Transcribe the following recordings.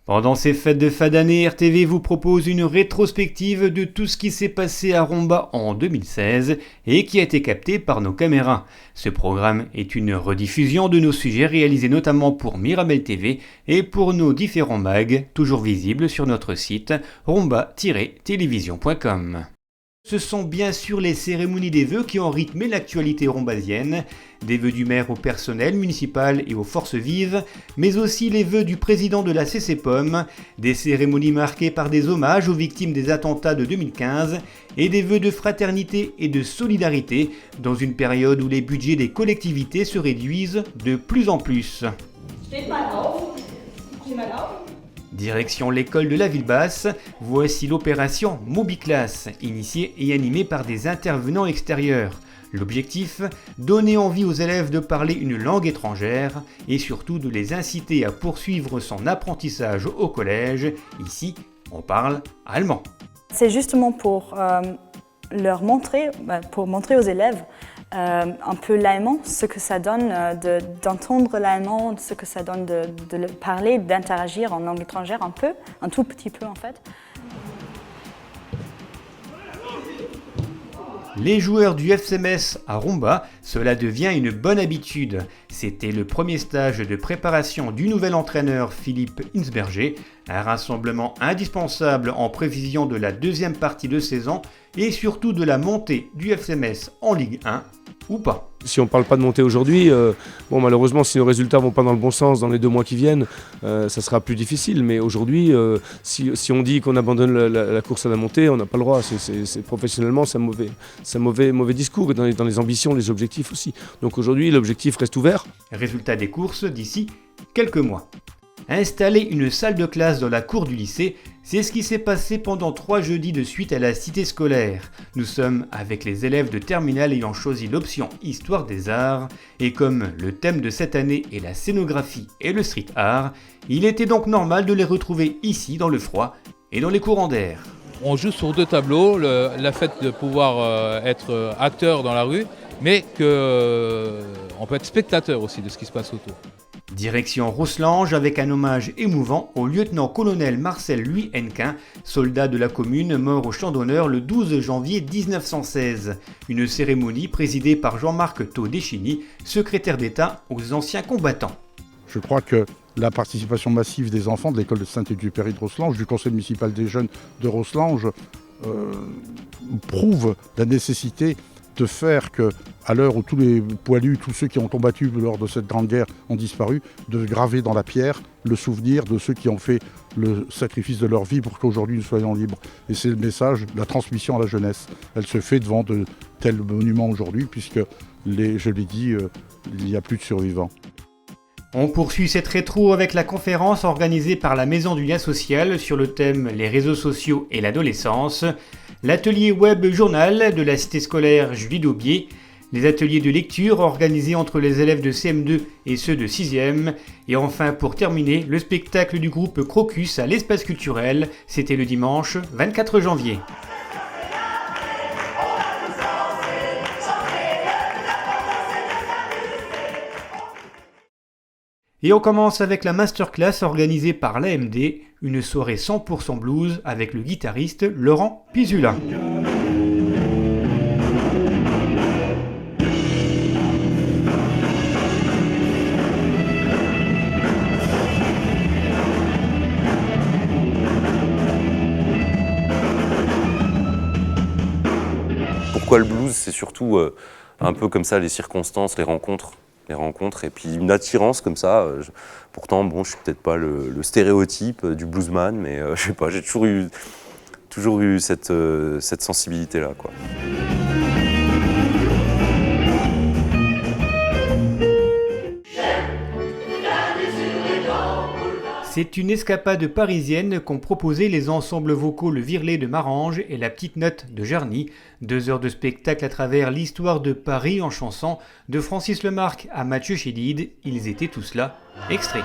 Pendant ces fêtes de fin d'année, RTV vous propose une rétrospective de tout ce qui s'est passé à Rumba en 2016 et qui a été capté par nos caméras. Ce programme est une rediffusion de nos sujets réalisés notamment pour Mirabel TV et pour nos différents mags, toujours visibles sur notre site rumba-télévision.com. Ce sont bien sûr les cérémonies des vœux qui ont rythmé l'actualité rumbasienne, des vœux du maire au personnel municipal et aux forces vives, mais aussi les vœux du président de la CCPOM, des cérémonies marquées par des hommages aux victimes des attentats de 2015 et des vœux de fraternité et de solidarité dans une période où les budgets des collectivités se réduisent de plus en plus. Direction l'école de la ville basse, voici l'opération Mobiclass, initiée et animée par des intervenants extérieurs. L'objectif, donner envie aux élèves de parler une langue étrangère et surtout de les inciter à poursuivre son apprentissage au collège. Ici, on parle allemand. C'est justement pour leur montrer, pour montrer aux élèves un peu l'allemand, ce que ça donne d'entendre l'allemand, ce que ça donne de le parler, d'interagir en langue étrangère un tout petit peu en fait. Les joueurs du FCMS à Rumba, cela devient une bonne habitude. C'était le premier stage de préparation du nouvel entraîneur Philippe Hinsberger, un rassemblement indispensable en prévision de la deuxième partie de saison et surtout de la montée du FCMS en Ligue 1 ou pas. Si on ne parle pas de montée aujourd'hui, malheureusement si nos résultats ne vont pas dans le bon sens dans les 2 mois qui viennent, ça sera plus difficile. Mais aujourd'hui, si on dit qu'on abandonne la course à la montée, on n'a pas le droit. Professionnellement, c'est un mauvais discours et dans les ambitions, les objectifs aussi. Donc aujourd'hui, l'objectif reste ouvert. Résultat des courses d'ici quelques mois. Installer une salle de classe dans la cour du lycée, c'est ce qui s'est passé pendant 3 jeudis de suite à la cité scolaire. Nous sommes avec les élèves de terminale ayant choisi l'option Histoire des Arts, et comme le thème de cette année est la scénographie et le street art, il était donc normal de les retrouver ici dans le froid et dans les courants d'air. On joue sur 2 tableaux, la fait de pouvoir être acteur dans la rue, mais qu'on peut être spectateur aussi de ce qui se passe autour. Direction Roslange avec un hommage émouvant au lieutenant-colonel Marcel Louis Hennequin, soldat de la commune mort au champ d'honneur le 12 janvier 1916. Une cérémonie présidée par Jean-Marc Tau-Deschigny, secrétaire d'État aux anciens combattants. Je crois que la participation massive des enfants de l'école de Saint-Exupéry de Roslange, du conseil municipal des jeunes de Roslange, prouve la nécessité de faire que, à l'heure où tous les poilus, tous ceux qui ont combattu lors de cette grande guerre ont disparu, de graver dans la pierre le souvenir de ceux qui ont fait le sacrifice de leur vie pour qu'aujourd'hui nous soyons libres. Et c'est le message, la transmission à la jeunesse. Elle se fait devant de tels monuments aujourd'hui, puisque, je l'ai dit, il n'y a plus de survivants. On poursuit cette rétro avec la conférence organisée par la Maison du Lien Social sur le thème Les réseaux sociaux et l'adolescence, l'atelier web journal de la cité scolaire Julie Daubier, les ateliers de lecture organisés entre les élèves de CM2 et ceux de 6e, et enfin pour terminer, le spectacle du groupe Crocus à l'espace culturel, c'était le dimanche 24 janvier. Et on commence avec la masterclass organisée par l'AMD, une soirée 100% blues avec le guitariste Laurent Pisula. Pourquoi le blues? C'est surtout un peu comme ça, les circonstances, les rencontres et puis une attirance comme ça. Pourtant, bon, je suis peut-être pas le stéréotype du bluesman, mais je sais pas, j'ai toujours eu cette sensibilité-là, quoi. C'est une escapade parisienne qu'ont proposé les ensembles vocaux Le Virlet de Marange et La Petite Note de Jarny. 2 heures de spectacle à travers l'histoire de Paris en chanson, de Francis Lemarque à Mathieu Chédid. Ils étaient tous là. Extrait.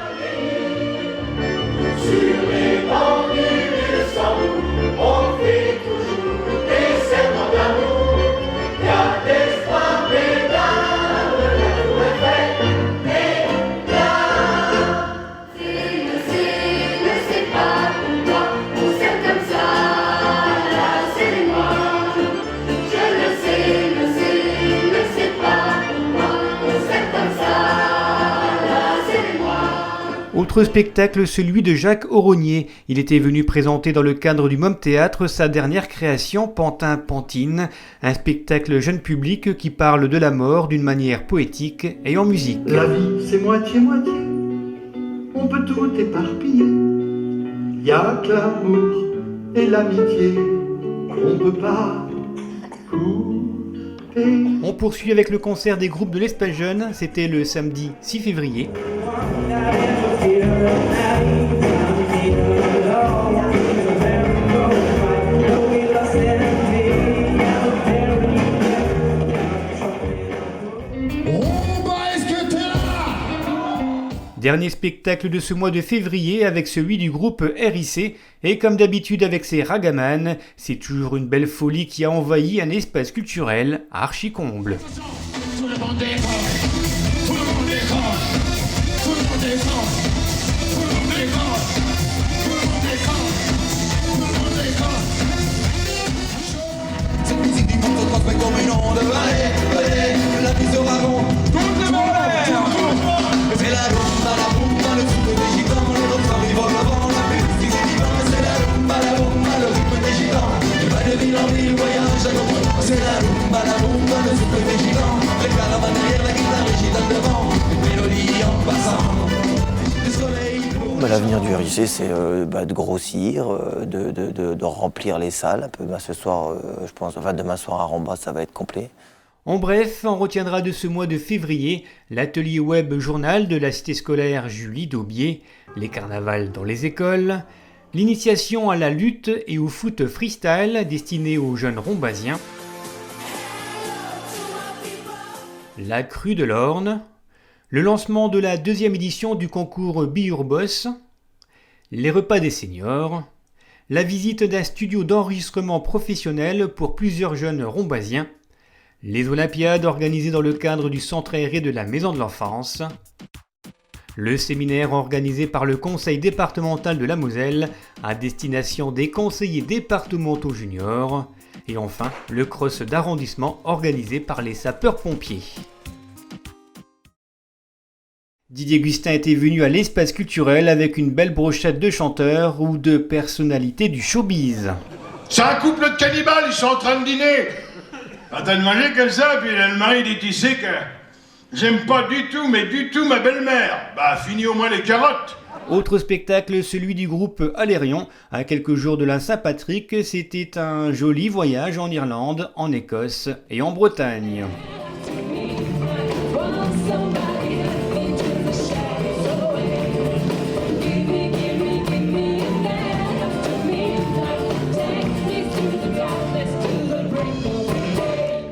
C'est pas Autre spectacle, celui de Jacques Auronier. Il était venu présenter dans le cadre du MOM Théâtre sa dernière création, Pantin Pantine, un spectacle jeune public qui parle de la mort d'une manière poétique et en musique. La vie, c'est moitié-moitié, on peut tout éparpiller. Il y a que l'amour et l'amitié qu'on peut pas couper. On poursuit avec le concert des groupes de l'Espace Jeune, c'était le samedi 6 février. Dernier spectacle de ce mois de février avec celui du groupe RIC, et comme d'habitude avec ses ragaman, c'est toujours une belle folie qui a envahi un espace culturel archi-comble. L'avenir du RIC, c'est de grossir, de remplir les salles. Un peu, ce soir, je pense, demain soir à Romba, ça va être complet. En bref, on retiendra de ce mois de février l'atelier web journal de la cité scolaire Julie Daubier, les carnavals dans les écoles, l'initiation à la lutte et au foot freestyle destiné aux jeunes rombasiens, la crue de l'Orne, le lancement de la 2e édition du concours Biurbos, les repas des seniors, la visite d'un studio d'enregistrement professionnel pour plusieurs jeunes rombasiens, les Olympiades organisées dans le cadre du centre aéré de la Maison de l'Enfance, le séminaire organisé par le conseil départemental de la Moselle à destination des conseillers départementaux juniors, et enfin le cross d'arrondissement organisé par les sapeurs-pompiers. Didier Gustin était venu à l'espace culturel avec une belle brochette de chanteurs ou de personnalités du showbiz. C'est un couple de cannibales, ils sont en train de dîner. En train de manger comme ça, puis là, le mari dit, tu sais que j'aime pas du tout, mais du tout ma belle-mère. Bah, fini au moins les carottes. Autre spectacle, celui du groupe Alérion. À quelques jours de la Saint-Patrick, c'était un joli voyage en Irlande, en Écosse et en Bretagne.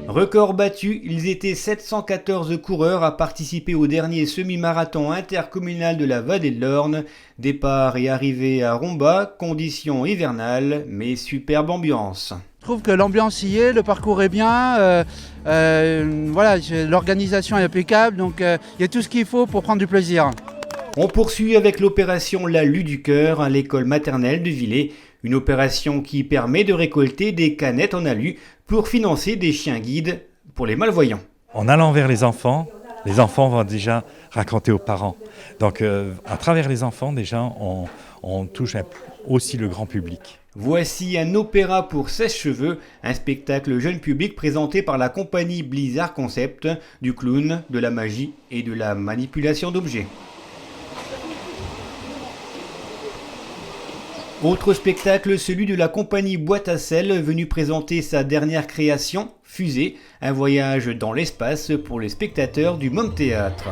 Record battu, ils étaient 714 coureurs à participer au dernier semi-marathon intercommunal de la Vallée de l'Orne. Départ et arrivée à Romba, conditions hivernales, mais superbe ambiance. Je trouve que l'ambiance y est, le parcours est bien, voilà, l'organisation est impeccable, donc il y a tout ce qu'il faut pour prendre du plaisir. On poursuit avec l'opération La Lue du Cœur à l'école maternelle de Villers. Une opération qui permet de récolter des canettes en alu pour financer des chiens guides pour les malvoyants. En allant vers les enfants vont déjà raconter aux parents. Donc à travers les enfants, déjà, on touche aussi le grand public. Voici un opéra pour 16 cheveux, un spectacle jeune public présenté par la compagnie Blizzard Concept, du clown, de la magie et de la manipulation d'objets. Autre spectacle, celui de la compagnie Boîte à Sel, venue présenter sa dernière création, Fusée, un voyage dans l'espace pour les spectateurs du MOM Théâtre.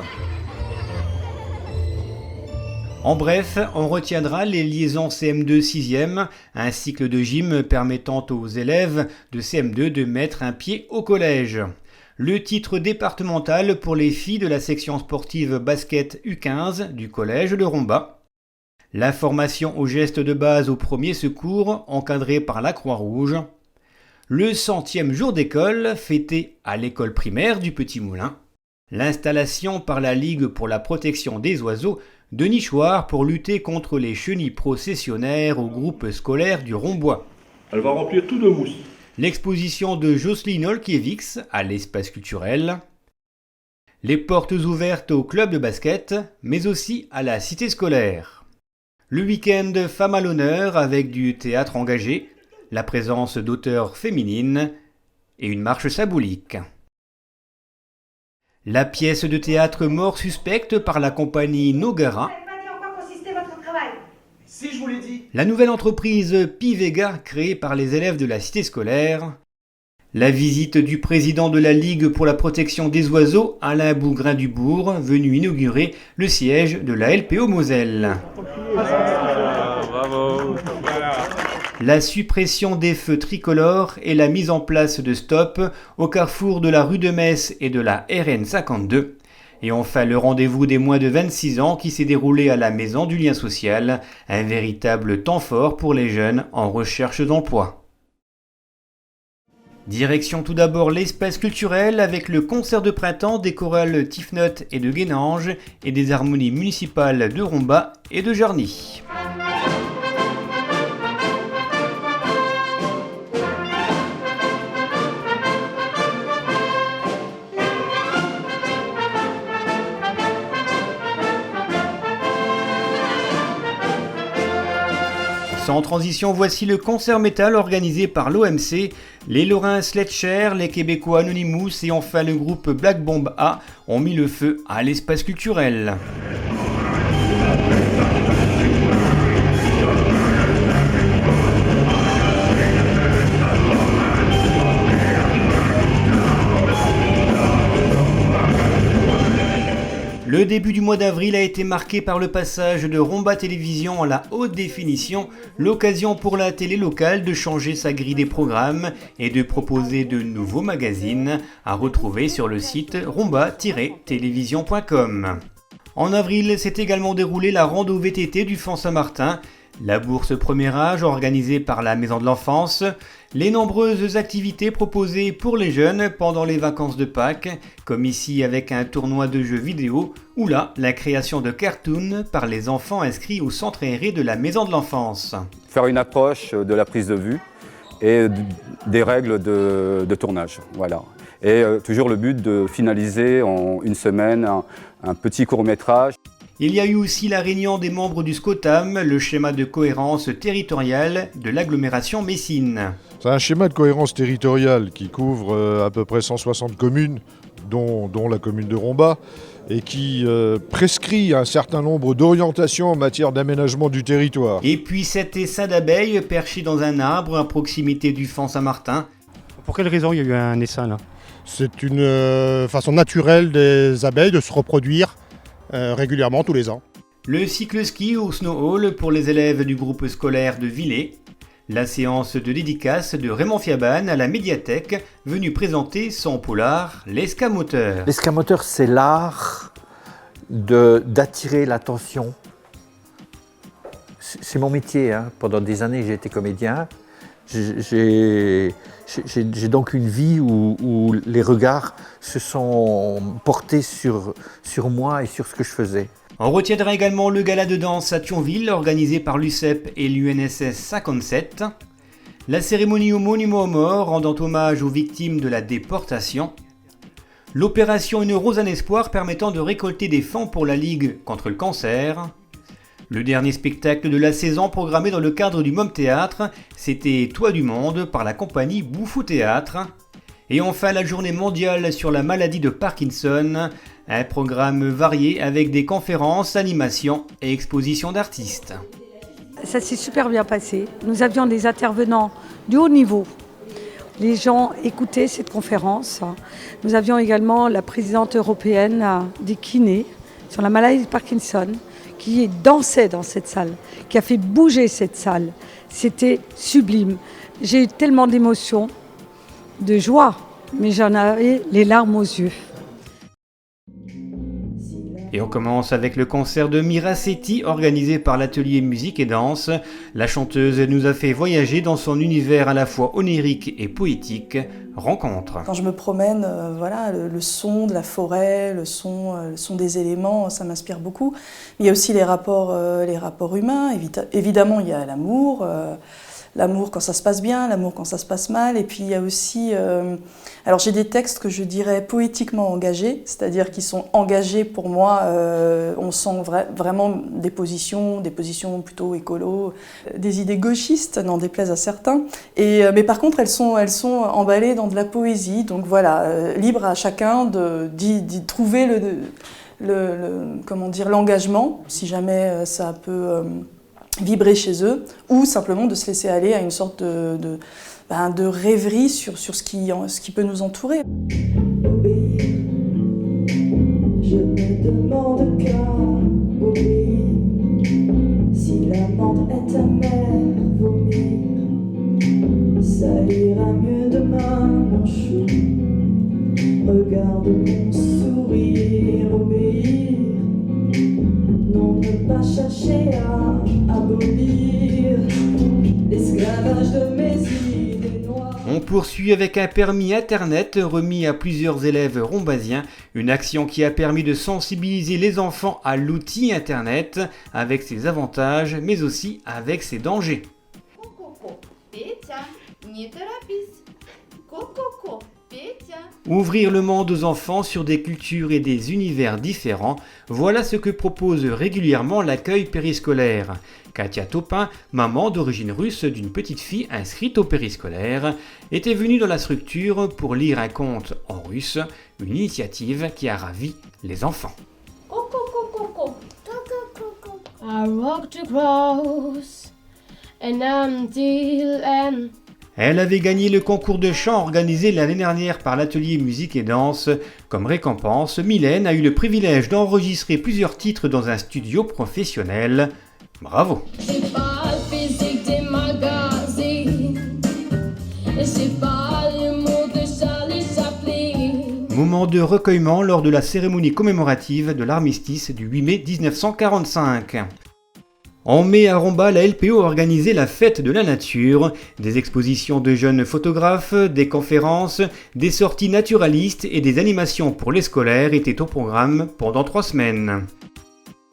En bref, on retiendra les liaisons CM2 6e, un cycle de gym permettant aux élèves de CM2 de mettre un pied au collège. Le titre départemental pour les filles de la section sportive basket U15 du collège de Romba. La formation aux gestes de base au premier secours, encadrée par la Croix-Rouge. Le 100e jour d'école, fêté à l'école primaire du Petit Moulin. L'installation par la Ligue pour la protection des oiseaux de nichoirs pour lutter contre les chenilles processionnaires au groupe scolaire du Rombois. Elle va remplir tout de mousse. L'exposition de Jocelyne Olkiewicz à l'espace culturel. Les portes ouvertes au club de basket, mais aussi à la cité scolaire. Le week-end Femmes à l'honneur avec du théâtre engagé, la présence d'auteurs féminines et une marche symbolique. La pièce de théâtre Mort suspecte par la compagnie Nogara. Si je vous l'ai dit. La nouvelle entreprise Pivega créée par les élèves de la cité scolaire. La visite du président de la Ligue pour la protection des oiseaux, Alain Bougrain-Dubourg, venu inaugurer le siège de la LPO Moselle. Bravo. La suppression des feux tricolores et la mise en place de stop au carrefour de la rue de Metz et de la RN 52. Et enfin le rendez-vous des moins de 26 ans qui s'est déroulé à la Maison du Lien Social, un véritable temps fort pour les jeunes en recherche d'emploi. Direction tout d'abord l'espace culturel avec le concert de printemps des chorales Tifnot et de Guénange et des harmonies municipales de Romba et de Jarny. Sans transition, voici le concert métal organisé par l'OMC. Les Lorrains Sledger, les Québécois Anonymous et enfin le groupe Black Bomb A ont mis le feu à l'espace culturel. Le début du mois d'avril a été marqué par le passage de Romba Télévision à la haute définition, l'occasion pour la télé locale de changer sa grille des programmes et de proposer de nouveaux magazines à retrouver sur le site romba-télévision.com. En avril s'est également déroulée la rando VTT du Font Saint-Martin, la bourse Premier Âge organisée par la Maison de l'Enfance, les nombreuses activités proposées pour les jeunes pendant les vacances de Pâques, comme ici avec un tournoi de jeux vidéo, ou là, la création de cartoons par les enfants inscrits au centre aéré de la Maison de l'Enfance. Faire une approche de la prise de vue et des règles de tournage, voilà. Et toujours le but de finaliser en une semaine un petit court-métrage. Il y a eu aussi la réunion des membres du SCOTAM, le schéma de cohérence territoriale de l'agglomération messine. C'est un schéma de cohérence territoriale qui couvre à peu près 160 communes, dont la commune de Romba, et qui prescrit un certain nombre d'orientations en matière d'aménagement du territoire. Et puis cet essaim d'abeilles perché dans un arbre à proximité du Font Saint-Martin. Pour quelle raison il y a eu un essaim là? C'est une façon naturelle des abeilles de se reproduire régulièrement tous les ans. Le cycle-ski au Snow Hall pour les élèves du groupe scolaire de Villers. La séance de dédicace de Raymond Fiaban à la médiathèque, venu présenter son polar L'escamoteur. L'escamoteur, c'est l'art d'attirer l'attention. C'est mon métier, hein. Pendant des années, j'ai été comédien. J'ai donc une vie où les regards se sont portés sur moi et sur ce que je faisais. On retiendra également le gala de danse à Thionville organisé par l'UCEP et l'UNSS 57. La cérémonie au monument aux morts rendant hommage aux victimes de la déportation. L'opération Une rose en espoir permettant de récolter des fonds pour la Ligue contre le cancer. Le dernier spectacle de la saison programmé dans le cadre du MOM Théâtre, c'était Toit du Monde par la compagnie Bouffou Théâtre. Et enfin la journée mondiale sur la maladie de Parkinson, un programme varié avec des conférences, animations et expositions d'artistes. Ça s'est super bien passé. Nous avions des intervenants du haut niveau. Les gens écoutaient cette conférence. Nous avions également la présidente européenne des kinés sur la maladie de Parkinson, qui dansait dans cette salle, qui a fait bouger cette salle. C'était sublime. J'ai eu tellement d'émotions, de joie, mais j'en avais les larmes aux yeux. Et on commence avec le concert de Mira Sethi organisé par l'atelier musique et danse. La chanteuse nous a fait voyager dans son univers à la fois onirique et poétique. Rencontre. Quand je me promène, voilà, le son de la forêt, le son des éléments, ça m'inspire beaucoup. Mais il y a aussi les rapports humains. Évidemment, il y a l'amour, l'amour quand ça se passe bien, l'amour quand ça se passe mal. Et puis il y a aussi... alors j'ai des textes que je dirais poétiquement engagés, c'est-à-dire qui sont engagés pour moi. On sent vraiment des positions plutôt écolo, des idées gauchistes, n'en déplaise à certains. Mais par contre, elles sont emballées dans de la poésie. Donc voilà, libre à chacun d'y trouver l'engagement, si jamais ça peut vibrer chez eux, ou simplement de se laisser aller à une sorte de rêverie sur ce qui peut nous entourer. Je ne demande qu'à obéir. Si l'amande est amère, vomir. Ça ira mieux demain, mon chou. Regarde mon sourire, obéir. Non, ne pas chercher à abolir l'esclavage de mes idées noires. On poursuit avec un permis Internet remis à plusieurs élèves rombasiens, une action qui a permis de sensibiliser les enfants à l'outil Internet, avec ses avantages, mais aussi avec ses dangers. Ouvrir le monde aux enfants sur des cultures et des univers différents, voilà ce que propose régulièrement l'accueil périscolaire. Katia Topin, maman d'origine russe d'une petite fille inscrite au périscolaire, était venue dans la structure pour lire un conte en russe, une initiative qui a ravi les enfants. I walked across an empty land. Elle avait gagné le concours de chant organisé l'année dernière par l'atelier musique et danse. Comme récompense, Mylène a eu le privilège d'enregistrer plusieurs titres dans un studio professionnel. Bravo! C'est pas le physique des magazines, c'est pas le mot de Charlie Chaplin. Moment de recueillement lors de la cérémonie commémorative de l'armistice du 8 mai 1945. En mai à Romba, la LPO a organisé la fête de la nature, des expositions de jeunes photographes, des conférences, des sorties naturalistes et des animations pour les scolaires étaient au programme pendant 3 semaines.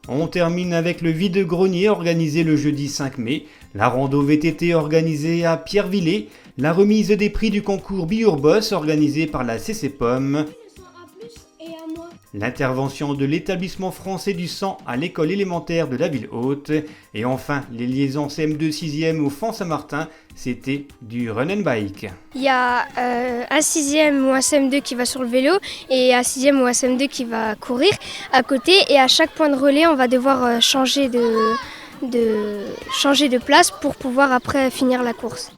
On termine avec le vide-grenier organisé le jeudi 5 mai, la rando VTT organisée à Pierrevillers, la remise des prix du concours Biurbos organisé par la CCPOM, l'intervention de l'établissement français du sang à l'école élémentaire de la ville haute, et enfin les liaisons CM2 6e au Font Saint-Martin, c'était du run and bike. Il y a un 6e ou un CM2 qui va sur le vélo et un 6e ou un CM2 qui va courir à côté, et à chaque point de relais on va devoir changer de place pour pouvoir après finir la course.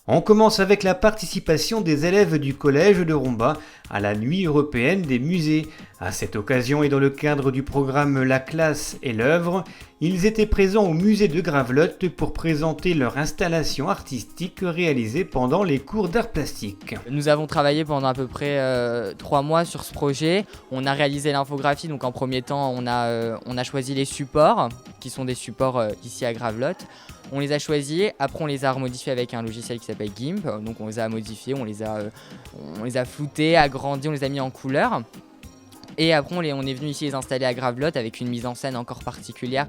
On commence avec la participation des élèves du collège de Romba à la Nuit européenne des musées. À cette occasion et dans le cadre du programme La classe et l'œuvre, ils étaient présents au musée de Gravelotte pour présenter leur installation artistique réalisée pendant les cours d'art plastique. Nous avons travaillé pendant à peu près 3 mois sur ce projet. On a réalisé l'infographie, donc en premier temps on a choisi les supports, qui sont des supports ici à Gravelotte. On les a choisis, après on les a remodifiés avec un logiciel qui s'appelle GIMP, donc on les a modifiés, on les a floutés, agrandis, on les a mis en couleur. Et après on est venu ici les installer à Gravelotte avec une mise en scène encore particulière.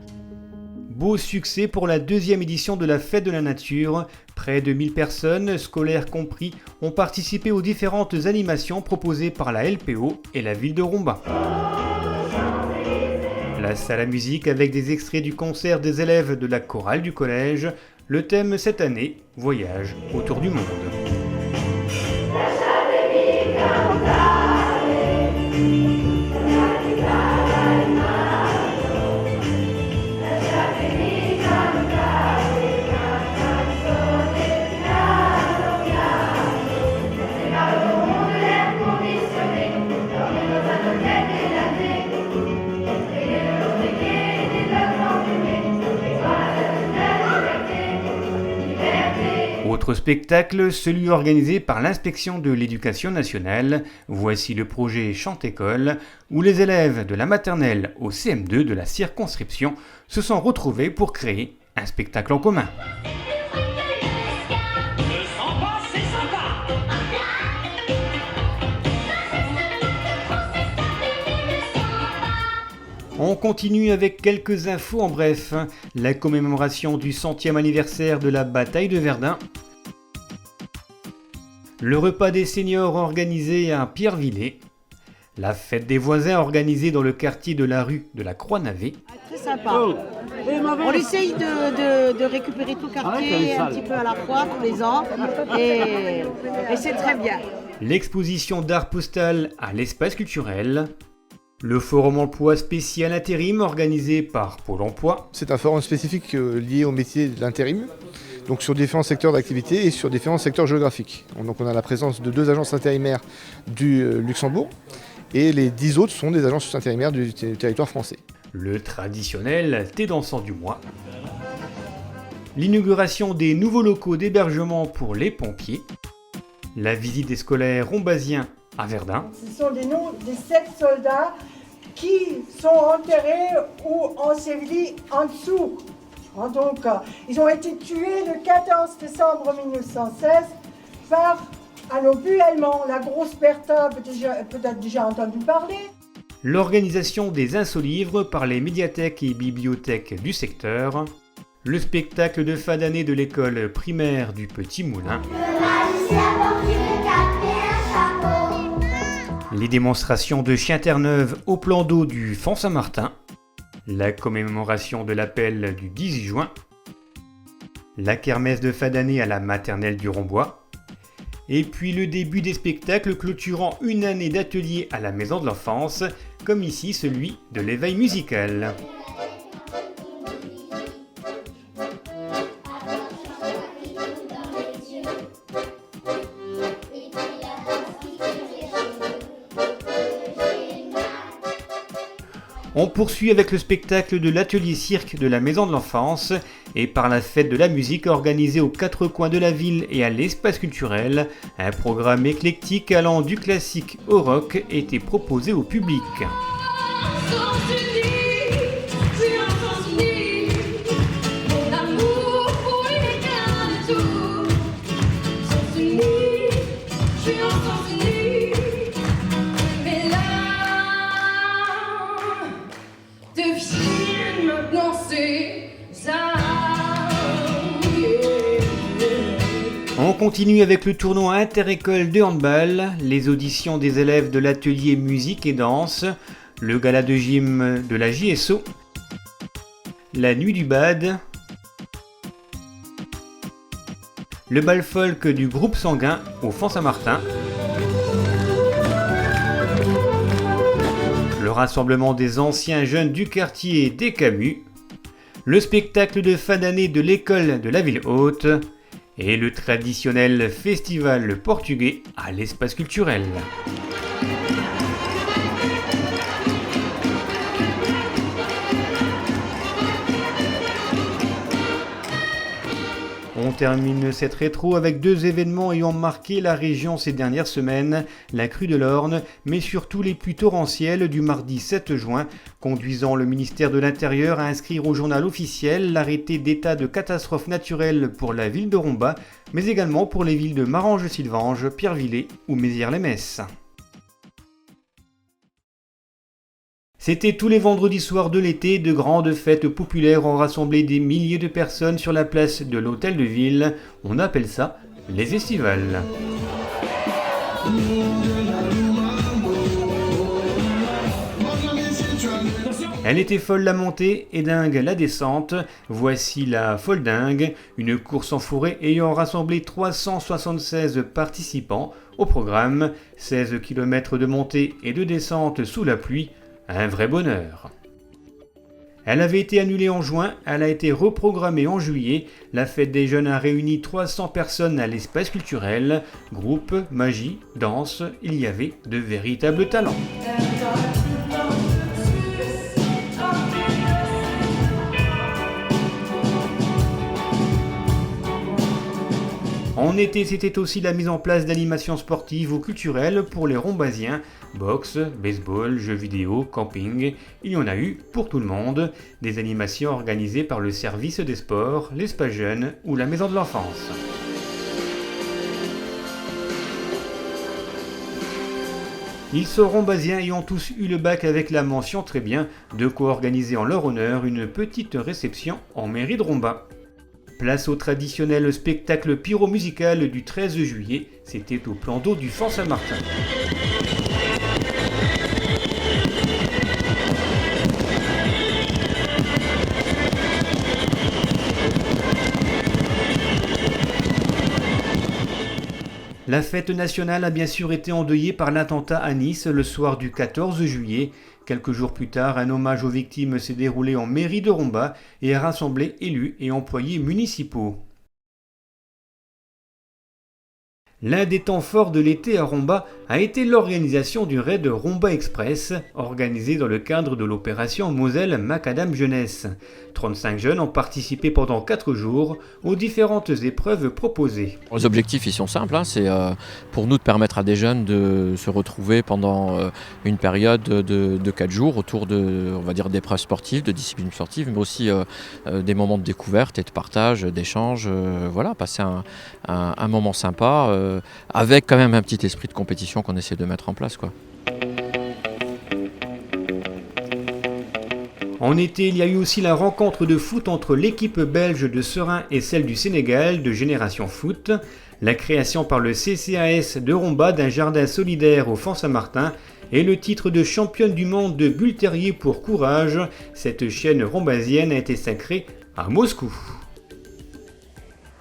Beau succès pour la 2e édition de la Fête de la Nature. Près de 1000 personnes, scolaires compris, ont participé aux différentes animations proposées par la LPO et la ville de Romba. Place à la musique avec des extraits du concert des élèves de la chorale du collège. Le thème cette année, voyage autour du monde. Autre spectacle, celui organisé par l'inspection de l'éducation nationale. Voici le projet Chant-École, où les élèves de la maternelle au CM2 de la circonscription se sont retrouvés pour créer un spectacle en commun. On continue avec quelques infos en bref. La commémoration du 100e anniversaire de la bataille de Verdun. Le repas des seniors organisé à Pierrevillers. La fête des voisins organisée dans le quartier de la rue de la Croix-Navet. Très sympa. On essaye de récupérer tout le quartier un petit peu à la fois tous les ans et c'est très bien. L'exposition d'art postal à l'espace culturel. Le forum emploi spécial intérim organisé par Pôle emploi. C'est un forum spécifique lié au métier de l'intérim, donc sur différents secteurs d'activité et sur différents secteurs géographiques. Donc on a la présence de 2 agences intérimaires du Luxembourg et les 10 autres sont des agences intérimaires du territoire français. Le traditionnel thé dansant du mois. L'inauguration des nouveaux locaux d'hébergement pour les pompiers. La visite des scolaires rombasiens à Verdun. Ce sont des noms des 7 soldats qui sont enterrés ou ensevelis en dessous. Donc, ils ont été tués le 14 décembre 1916 par un obus allemand, la grosse Bertha, peut-être déjà entendu parler. L'organisation des insolivres par les médiathèques et bibliothèques du secteur. Le spectacle de fin d'année de l'école primaire du Petit Moulin. Les démonstrations de chiens Terre-Neuve au plan d'eau du Font Saint-Martin. La commémoration de l'appel du 18 juin. La kermesse de fin d'année à la maternelle du Rombois. Et puis le début des spectacles clôturant une année d'atelier à la Maison de l'Enfance, comme ici celui de l'éveil musical. On poursuit avec le spectacle de l'atelier cirque de la Maison de l'Enfance et par la fête de la musique organisée aux 4 coins de la ville et à l'espace culturel, un programme éclectique allant du classique au rock était proposé au public. On continue avec le tournoi inter-école de handball, les auditions des élèves de l'atelier musique et danse, le gala de gym de la JSO, la nuit du bad, le bal folk du groupe sanguin au Font Saint-Martin, le rassemblement des anciens jeunes du quartier des Camus, le spectacle de fin d'année de l'école de la ville haute, et le traditionnel festival portugais à l'espace culturel. On termine cette rétro avec 2 événements ayant marqué la région ces dernières semaines, la crue de l'Orne, mais surtout les pluies torrentielles du mardi 7 juin, conduisant le ministère de l'Intérieur à inscrire au journal officiel l'arrêté d'état de catastrophe naturelle pour la ville de Romba, mais également pour les villes de Marange-Sylvange, Pierrevillers ou Mézières-les-Messes. C'était tous les vendredis soirs de l'été, de grandes fêtes populaires ont rassemblé des milliers de personnes sur la place de l'hôtel de ville. On appelle ça les estivales. Elle était folle la montée et dingue la descente. Voici la folle dingue, une course en forêt ayant rassemblé 376 participants. Au programme, 16 km de montée et de descente sous la pluie. Un vrai bonheur. Elle avait été annulée en juin, elle a été reprogrammée en juillet. La fête des jeunes a réuni 300 personnes à l'espace culturel. Groupe, magie, danse, il y avait de véritables talents. En été, c'était aussi la mise en place d'animations sportives ou culturelles pour les Rombasiens. Boxe, baseball, jeux vidéo, camping, il y en a eu pour tout le monde. Des animations organisées par le service des sports, l'espace jeune ou la maison de l'enfance. Ils sont rombasiens et ont tous eu le bac avec la mention très bien, de quoi organiser en leur honneur une petite réception en mairie de Romba. Place au traditionnel spectacle pyro-musical du 13 juillet, c'était au plan d'eau du Fort Saint-Martin. La fête nationale a bien sûr été endeuillée par l'attentat à Nice le soir du 14 juillet. Quelques jours plus tard, un hommage aux victimes s'est déroulé en mairie de Romba et a rassemblé élus et employés municipaux. L'un des temps forts de l'été à Romba a été l'organisation du raid Romba Express, organisé dans le cadre de l'opération Moselle Macadam Jeunesse. 35 jeunes ont participé pendant 4 jours aux différentes épreuves proposées. Les objectifs ils sont simples, c'est pour nous de permettre à des jeunes de se retrouver pendant une période de 4 jours autour de, on va dire, d'épreuves sportives, de disciplines sportives, mais aussi des moments de découverte et de partage, d'échange, voilà, passer un moment sympa avec quand même un petit esprit de compétition qu'on essaie de mettre en place, quoi. En été, il y a eu aussi la rencontre de foot entre l'équipe belge de Seraing et celle du Sénégal de Génération Foot, la création par le CCAS de Romba d'un jardin solidaire au Fort Saint-Martin et le titre de championne du monde de bulle terrier pour courage. Cette chaîne rombasienne a été sacrée à Moscou.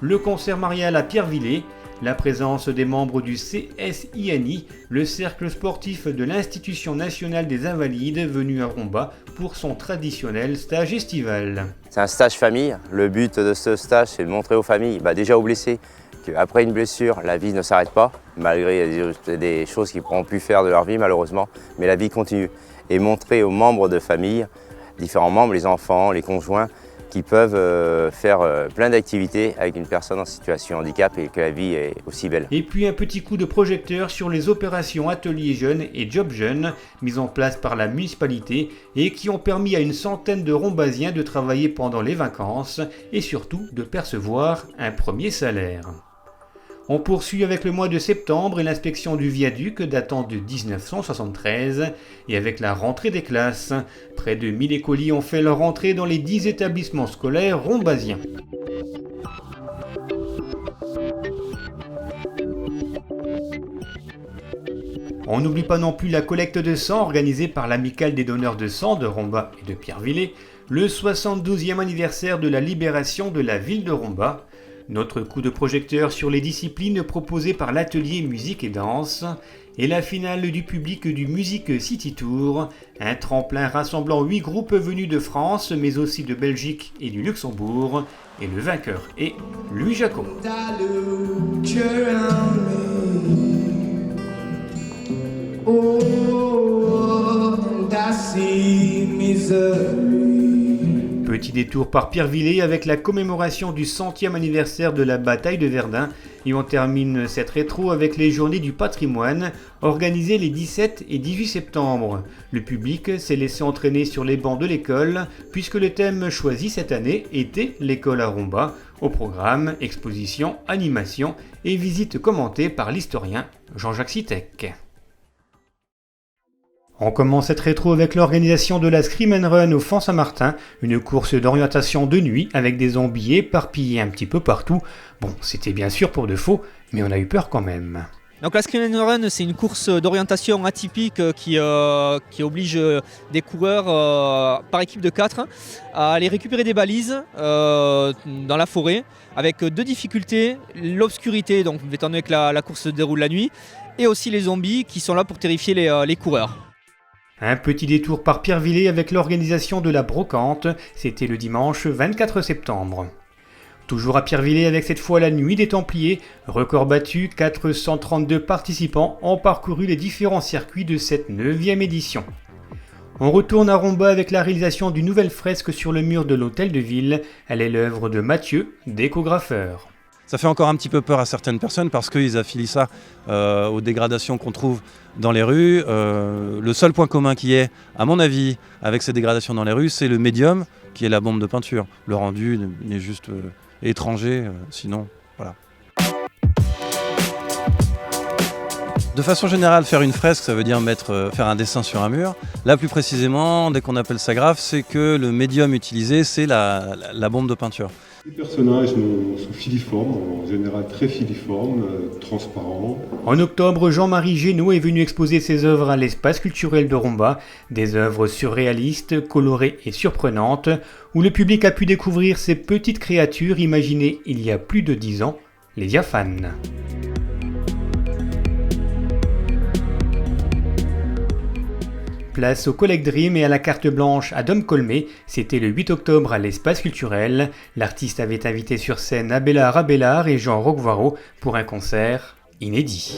Le concert marial à Pierrevillers, la présence des membres du CSINI, le cercle sportif de l'Institution nationale des invalides, venu à Romba pour son traditionnel stage estival. C'est un stage famille. Le but de ce stage, c'est de montrer aux familles, déjà aux blessés, qu'après une blessure, la vie ne s'arrête pas, malgré des choses qu'ils ne pourront plus faire de leur vie malheureusement, mais la vie continue. Et montrer aux membres de famille, différents membres, les enfants, les conjoints, qui peuvent faire plein d'activités avec une personne en situation de handicap et que la vie est aussi belle. Et puis un petit coup de projecteur sur les opérations Ateliers Jeunes et Job Jeunes mises en place par la municipalité et qui ont permis à une centaine de Rombasiens de travailler pendant les vacances et surtout de percevoir un premier salaire. On poursuit avec le mois de septembre et l'inspection du viaduc datant de 1973 et avec la rentrée des classes. Près de 1000 écoliers ont fait leur entrée dans les 10 établissements scolaires rombasiens. On n'oublie pas non plus la collecte de sang organisée par l'Amicale des donneurs de sang de Romba et de Pierrevillers, le 72e anniversaire de la libération de la ville de Romba. Notre coup de projecteur sur les disciplines proposées par l'atelier musique et danse et la finale du public du Music City Tour, un tremplin rassemblant 8 groupes venus de France mais aussi de Belgique et du Luxembourg, et le vainqueur est Louis Jacot. Petit détour par Pierrevillers avec la commémoration du 100e anniversaire de la bataille de Verdun et on termine cette rétro avec les journées du patrimoine organisées les 17 et 18 septembre. Le public s'est laissé entraîner sur les bancs de l'école puisque le thème choisi cette année était l'école à Romba. Au programme, exposition, animation et visite commentée par l'historien Jean-Jacques Sitek. On commence cette rétro avec l'organisation de la Scream & Run au Fort Saint-Martin, une course d'orientation de nuit avec des zombies éparpillés un petit peu partout. Bon, c'était bien sûr pour de faux, mais on a eu peur quand même. Donc la Scream & Run, c'est une course d'orientation atypique qui oblige des coureurs par équipe de 4 à aller récupérer des balises dans la forêt avec 2 difficultés, l'obscurité, donc étant donné que la course se déroule la nuit, et aussi les zombies qui sont là pour terrifier les coureurs. Un petit détour par Pierrevillers avec l'organisation de la brocante, c'était le dimanche 24 septembre. Toujours à Pierrevillers avec cette fois la nuit des Templiers, record battu, 432 participants ont parcouru les différents circuits de cette 9e édition. On retourne à Romba avec la réalisation d'une nouvelle fresque sur le mur de l'hôtel de ville, elle est l'œuvre de Mathieu, décographeur. Ça fait encore un petit peu peur à certaines personnes parce qu'ils affilient ça aux dégradations qu'on trouve dans les rues. Le seul point commun qui est, à mon avis, avec ces dégradations dans les rues, c'est le médium qui est la bombe de peinture. Le rendu est juste étranger, sinon, voilà. De façon générale, faire une fresque, ça veut dire faire un dessin sur un mur. Là, plus précisément, dès qu'on appelle ça graphe, c'est que le médium utilisé, c'est la bombe de peinture. Les personnages sont filiformes, en général très filiformes, transparents. En octobre, Jean-Marie Génaud est venu exposer ses œuvres à l'espace culturel de Romba, des œuvres surréalistes, colorées et surprenantes, où le public a pu découvrir ces petites créatures imaginées il y a plus de 10 ans, les diaphanes. Place au Collect Dream et à la carte blanche à Dom Colmé, c'était le 8 octobre à l'espace culturel. L'artiste avait invité sur scène Abélard Abélard et Jean Roquevaro pour un concert inédit.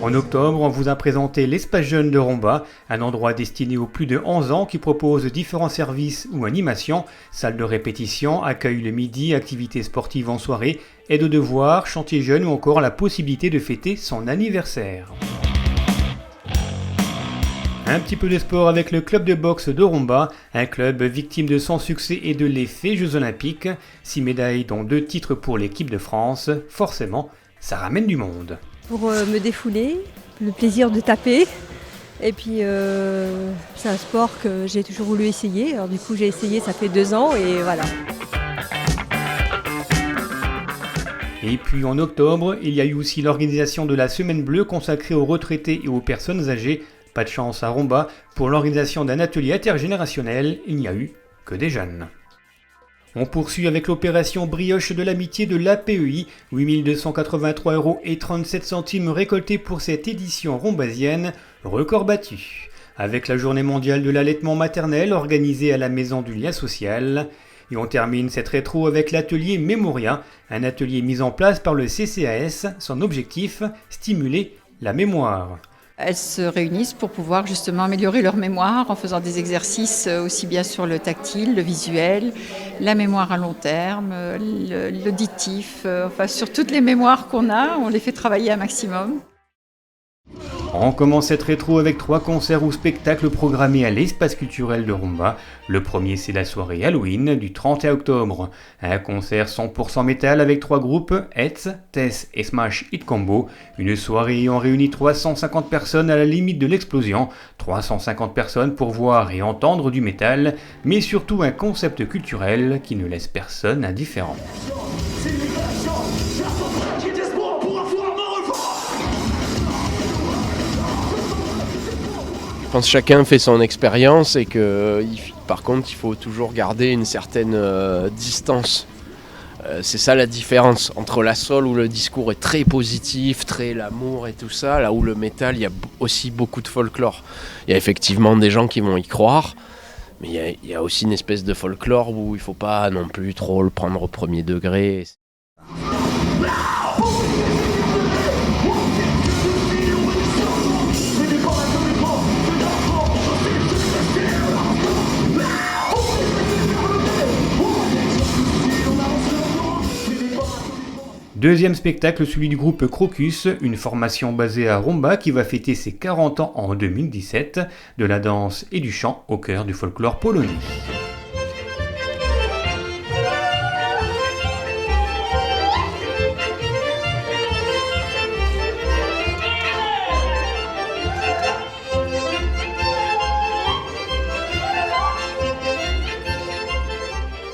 En octobre, on vous a présenté l'Espace Jeune de Romba, un endroit destiné aux plus de 11 ans qui propose différents services ou animations, salles de répétition, accueil le midi, activités sportives en soirée, aide aux devoirs, chantier jeune ou encore la possibilité de fêter son anniversaire. Un petit peu de sport avec le club de boxe de Romba, un club victime de son succès et de l'effet Jeux Olympiques. 6 médailles dont 2 titres pour l'équipe de France, forcément, ça ramène du monde. Pour me défouler, le plaisir de taper. Et puis c'est un sport que j'ai toujours voulu essayer. Alors du coup j'ai essayé, ça fait 2 ans et voilà. Et puis en octobre, il y a eu aussi l'organisation de la Semaine Bleue consacrée aux retraités et aux personnes âgées. Pas de chance à Romba, pour l'organisation d'un atelier intergénérationnel, il n'y a eu que des jeunes. On poursuit avec l'opération Brioche de l'amitié de l'APEI, 8 283,37 € récoltés pour cette édition rombasienne, record battu. Avec la journée mondiale de l'allaitement maternel organisée à la Maison du Lien Social. Et on termine cette rétro avec l'atelier Mémoria, un atelier mis en place par le CCAS, son objectif, stimuler la mémoire. Elles se réunissent pour pouvoir justement améliorer leur mémoire en faisant des exercices aussi bien sur le tactile, le visuel, la mémoire à long terme, l'auditif, enfin sur toutes les mémoires qu'on a, on les fait travailler un maximum. On commence cette rétro avec 3 concerts ou spectacles programmés à l'espace culturel de Romba. Le premier, c'est la soirée Halloween du 31 octobre. Un concert 100% métal avec 3 groupes, Hetz, Tess et Smash Hit Combo. Une soirée ayant réuni 350 personnes à la limite de l'explosion. 350 personnes pour voir et entendre du métal, mais surtout un concept culturel qui ne laisse personne indifférent. Je pense que chacun fait son expérience et que par contre il faut toujours garder une certaine distance. C'est ça la différence entre la soul où le discours est très positif, très l'amour et tout ça, là où le métal il y a aussi beaucoup de folklore. Il y a effectivement des gens qui vont y croire, mais il y a aussi une espèce de folklore où il ne faut pas non plus trop le prendre au premier degré. Deuxième spectacle, celui du groupe Crocus, une formation basée à Romba qui va fêter ses 40 ans en 2017, de la danse et du chant au cœur du folklore polonais.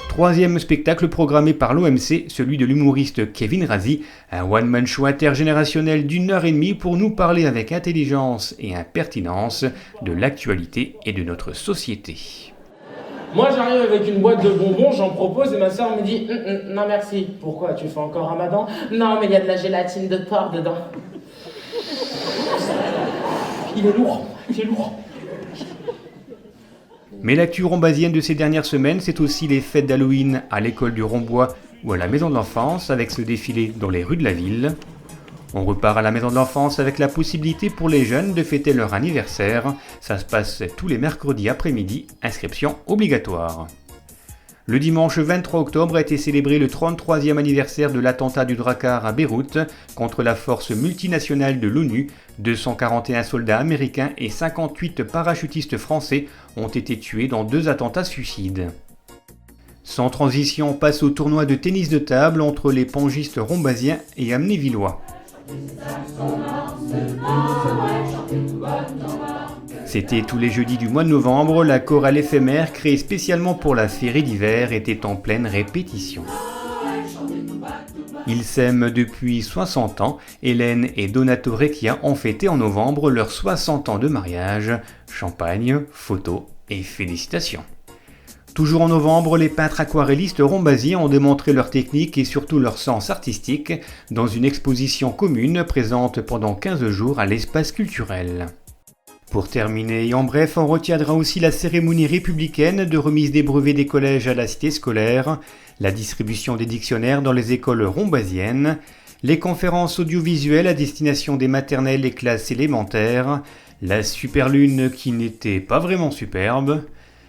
Troisième spectacle programmé par l'OMC, celui de l'humoriste Kevin Razi, un one-man show intergénérationnel d'1h30 pour nous parler avec intelligence et impertinence de l'actualité et de notre société. Moi j'arrive avec une boîte de bonbons, j'en propose et ma soeur me dit non merci. Pourquoi, tu fais encore Ramadan? Non mais il y a de la gélatine de porc dedans. Il est lourd, il est lourd. Mais l'actu rombasienne de ces dernières semaines, c'est aussi les fêtes d'Halloween à l'école du Rombois ou à la maison de l'enfance avec ce défilé dans les rues de la ville. On repart à la maison de l'enfance avec la possibilité pour les jeunes de fêter leur anniversaire. Ça se passe tous les mercredis après-midi, inscription obligatoire. Le dimanche 23 octobre a été célébré le 33e anniversaire de l'attentat du Drakkar à Beyrouth contre la force multinationale de l'ONU. 241 soldats américains et 58 parachutistes français ont été tués dans 2 attentats suicides. Sans transition, on passe au tournoi de tennis de table entre les pongistes rombasiens et amnévillois. C'était tous les jeudis du mois de novembre, la chorale éphémère créée spécialement pour la féerie d'hiver était en pleine répétition. Ils s'aiment depuis 60 ans, Hélène et Donato Recchia ont fêté en novembre leurs 60 ans de mariage, champagne, photos et félicitations. Toujours en novembre, les peintres aquarellistes rombasiens ont démontré leur technique et surtout leur sens artistique dans une exposition commune présente pendant 15 jours à l'espace culturel. Pour terminer et en bref, on retiendra aussi la cérémonie républicaine de remise des brevets des collèges à la cité scolaire, la distribution des dictionnaires dans les écoles rombasiennes, les conférences audiovisuelles à destination des maternelles et classes élémentaires, la superlune qui n'était pas vraiment superbe,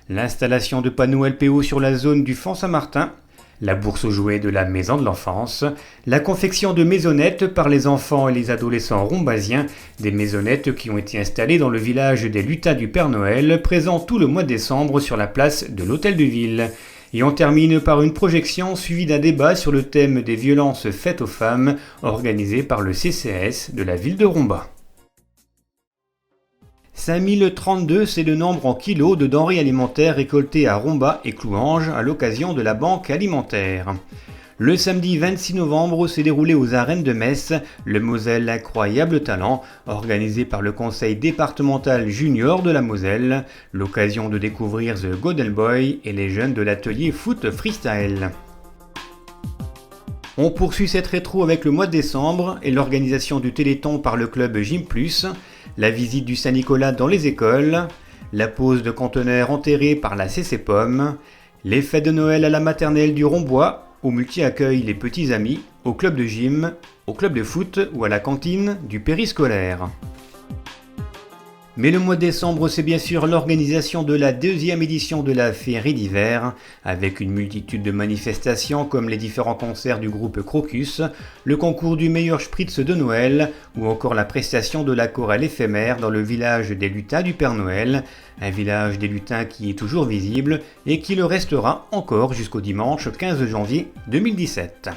l'installation de panneaux LPO sur la zone du Font Saint-Martin, la bourse aux jouets de la maison de l'enfance, la confection de maisonnettes par les enfants et les adolescents rombasiens, des maisonnettes qui ont été installées dans le village des lutins du Père Noël, présent tout le mois de décembre sur la place de l'Hôtel de Ville. Et on termine par une projection suivie d'un débat sur le thème des violences faites aux femmes, organisé par le CCAS de la ville de Romba. 5032, c'est le nombre en kilos de denrées alimentaires récoltées à Romba et Clouanges à l'occasion de la banque alimentaire. Le samedi 26 novembre s'est déroulé aux arènes de Metz le Moselle Incroyable Talent, organisé par le conseil départemental junior de la Moselle, l'occasion de découvrir The Golden Boy et les jeunes de l'atelier Foot Freestyle. On poursuit cette rétro avec le mois de décembre et l'organisation du Téléthon par le club Gym+, la visite du Saint-Nicolas dans les écoles, la pose de conteneurs enterrés par la CC-Pomme, les fêtes de Noël à la maternelle du Rombois, au multi-accueil les petits amis, au club de gym, au club de foot ou à la cantine du périscolaire. Mais le mois de décembre, c'est bien sûr l'organisation de la 2e édition de la féerie d'hiver, avec une multitude de manifestations comme les différents concerts du groupe Crocus, le concours du meilleur spritz de Noël, ou encore la prestation de la chorale éphémère dans le village des lutins du Père Noël, un village des lutins qui est toujours visible et qui le restera encore jusqu'au dimanche 15 janvier 2017.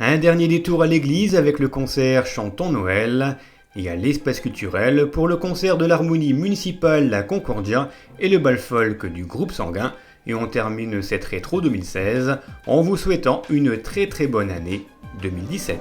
Un dernier détour à l'église avec le concert Chantons Noël, et à l'espace culturel pour le concert de l'harmonie municipale La Concordia et le bal folk du groupe sanguin. Et on termine cette rétro 2016 en vous souhaitant une très bonne année 2017.